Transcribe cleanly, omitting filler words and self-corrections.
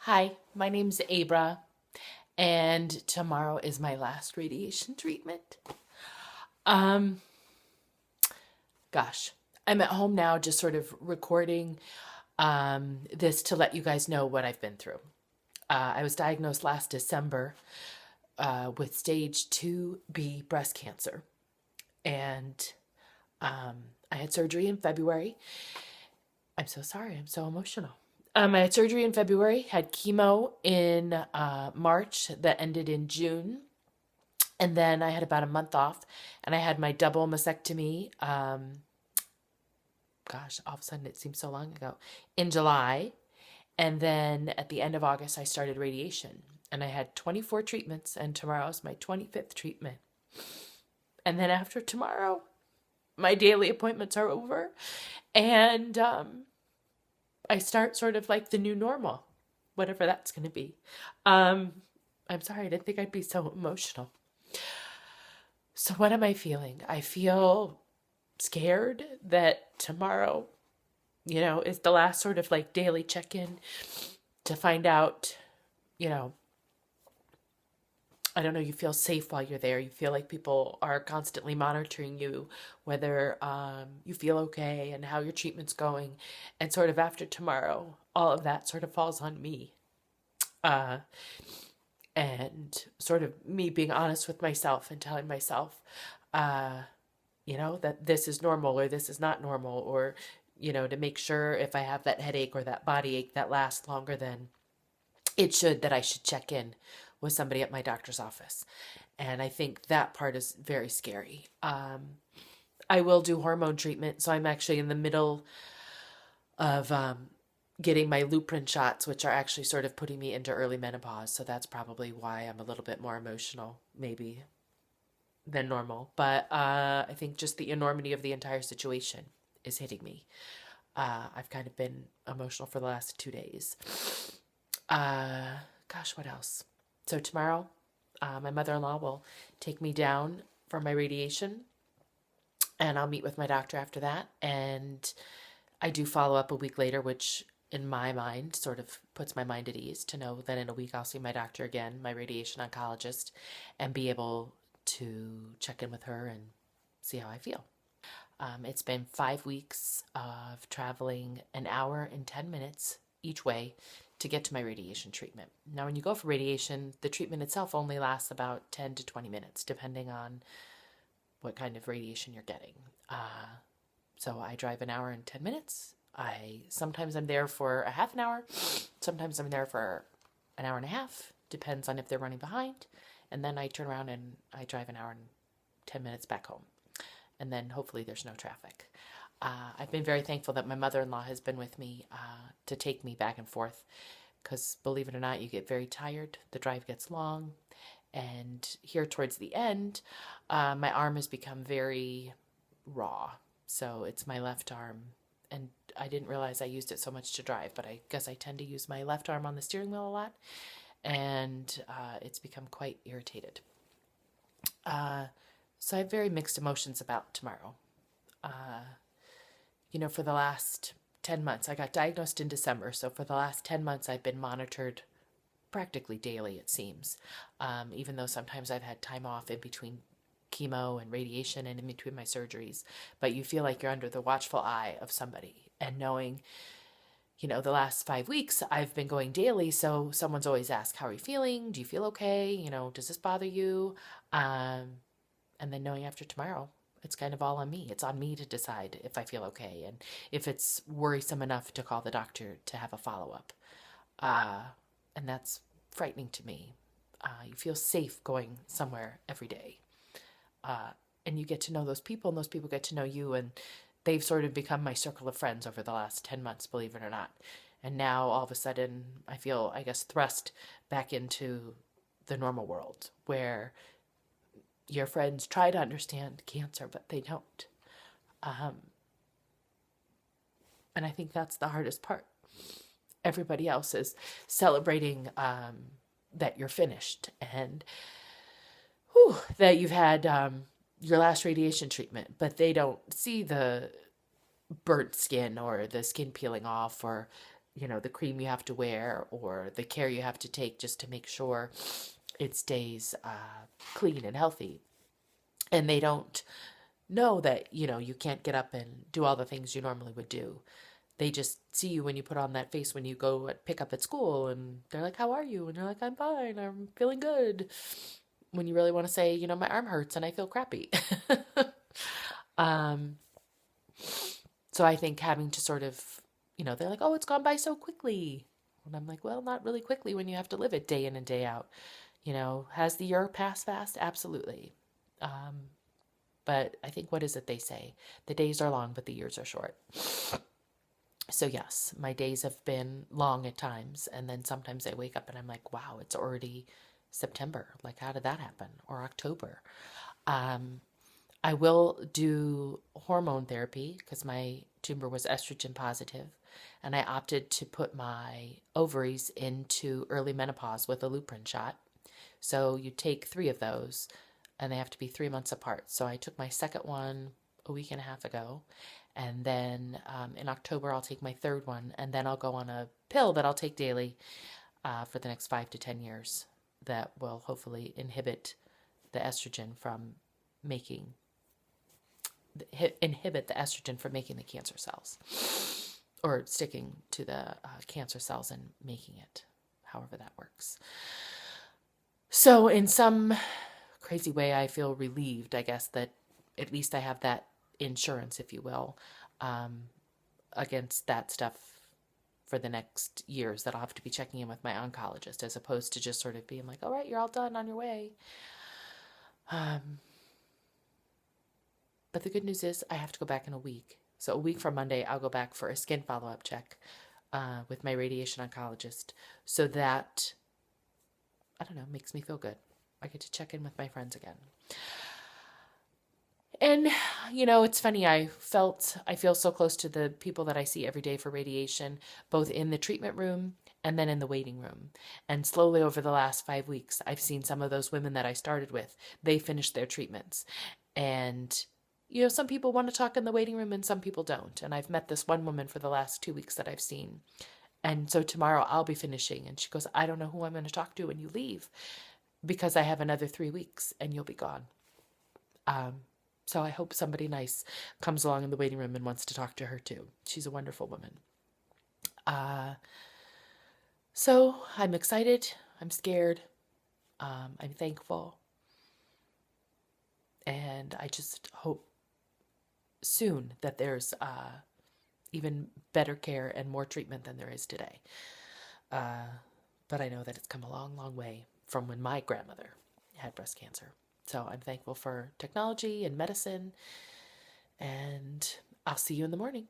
Hi, my name's Abra, and tomorrow is my last radiation treatment. Um, Gosh, I'm at home now just sort of recording this to let you guys know what I've been through. I was diagnosed last December with stage 2B breast cancer, and I had surgery in February. I'm so sorry, I'm so emotional. I had surgery in February, had chemo in March that ended in June. And then I had about a month off and I had my double mastectomy. All of a sudden it seems so long ago, in July. And then at the end of August, I started radiation and I had 24 treatments, and tomorrow's my 25th treatment. And then after tomorrow, my daily appointments are over. And I start sort of like the new normal, whatever that's going to be. I'm sorry, I didn't think I'd be so emotional. So, what am I feeling? I feel scared that tomorrow, is the last sort of like daily check in to find out, you know, I don't know, you feel safe while you're there. You feel like people are constantly monitoring you, whether you feel okay and how your treatment's going. And sort of after tomorrow, all of that sort of falls on me. Uh, and sort of me being honest with myself and telling myself, that this is normal or this is not normal, or, to make sure if I have that headache or that body ache that lasts longer than it should, that I should check in with somebody at my doctor's office. And I think that part is very scary. I will do hormone treatment, so I'm actually in the middle of getting my Lupin shots, which are actually sort of putting me into early menopause. So that's probably why I'm a little bit more emotional, maybe, than normal. But I think just the enormity of the entire situation is hitting me. I've kind of been emotional for the last 2 days. What else? So tomorrow, my mother-in-law will take me down for my radiation, and I'll meet with my doctor after that. And I do follow up a week later, which in my mind sort of puts my mind at ease to know that in a week I'll see my doctor again, my radiation oncologist, and be able to check in with her and see how I feel. It's been 5 weeks of traveling an hour and 10 minutes each way to get to my radiation treatment. Now, when you go for radiation, the treatment itself only lasts about 10 to 20 minutes, depending on what kind of radiation you're getting. So I drive an hour and 10 minutes. Sometimes I'm there for a half an hour. Sometimes I'm there for an hour and a half. Depends on if they're running behind. And then I turn around and I drive an hour and 10 minutes back home. And then hopefully there's no traffic. I've been very thankful that my mother-in-law has been with me to take me back and forth, because believe it or not, you get very tired. The drive gets long. And here towards the end, my arm has become very raw. So it's my left arm. And I didn't realize I used it so much to drive, but I guess I tend to use my left arm on the steering wheel a lot. And it's become quite irritated. So I have very mixed emotions about tomorrow. For the last 10 months, I got diagnosed in December. So for the last 10 months, I've been monitored practically daily, it seems. Even though sometimes I've had time off in between chemo and radiation and in between my surgeries. But you feel like you're under the watchful eye of somebody. And knowing, the last 5 weeks I've been going daily. So someone's always asked, how are you feeling? Do you feel okay? Does this bother you? And then knowing after tomorrow, it's kind of all on me. It's on me to decide if I feel okay and if it's worrisome enough to call the doctor to have a follow-up. And that's frightening to me. You feel safe going somewhere every day. And you get to know those people, and those people get to know you, and they've sort of become my circle of friends over the last 10 months, believe it or not. And now, all of a sudden, I feel, thrust back into the normal world, where your friends try to understand cancer, but they don't. And I think that's the hardest part. Everybody else is celebrating that you're finished and that you've had your last radiation treatment, but they don't see the burnt skin or the skin peeling off or the cream you have to wear or the care you have to take just to make sure it stays clean and healthy. And they don't know that, you can't get up and do all the things you normally would do. They just see you when you put on that face when you go pick up at school, and they're like, how are you? And you're like, I'm fine, I'm feeling good. When you really want to say, my arm hurts and I feel crappy. um, so I think having to sort of, they're like, oh, it's gone by so quickly. And I'm like, well, not really quickly when you have to live it day in and day out. Has the year passed fast? Absolutely. But I think, what is it they say? The days are long, but the years are short. So yes, my days have been long at times. And then sometimes I wake up and I'm like, wow, it's already September. Like, how did that happen? Or October. I will do hormone therapy because my tumor was estrogen positive, and I opted to put my ovaries into early menopause with a Lupin shot. So you take 3 of those, and they have to be 3 months apart. So I took my second one a week and a half ago, and then in October I'll take my third one, and then I'll go on a pill that I'll take daily for the next 5 to 10 years that will hopefully inhibit the estrogen from making the cancer cells, or sticking to the cancer cells and making it, however that works. So in some crazy way, I feel relieved, I guess, that at least I have that insurance, if you will, against that stuff for the next years, that I'll have to be checking in with my oncologist, as opposed to just sort of being like, all right, you're all done, on your way. But the good news is I have to go back in a week. So a week from Monday, I'll go back for a skin follow-up check with my radiation oncologist. So that, I don't know, makes me feel good. I get to check in with my friends again. And, it's funny. I feel so close to the people that I see every day for radiation, both in the treatment room and then in the waiting room. And slowly over the last 5 weeks, I've seen some of those women that I started with. They finished their treatments. And some people want to talk in the waiting room and some people don't. And I've met this one woman for the last 2 weeks that I've seen. And so tomorrow I'll be finishing. And she goes, I don't know who I'm going to talk to when you leave, because I have another 3 weeks and you'll be gone. So I hope somebody nice comes along in the waiting room and wants to talk to her too. She's a wonderful woman. So I'm excited. I'm scared. I'm thankful. And I just hope soon that there's even better care and more treatment than there is today. But I know that it's come a long, long way from when my grandmother had breast cancer. So I'm thankful for technology and medicine, and I'll see you in the morning.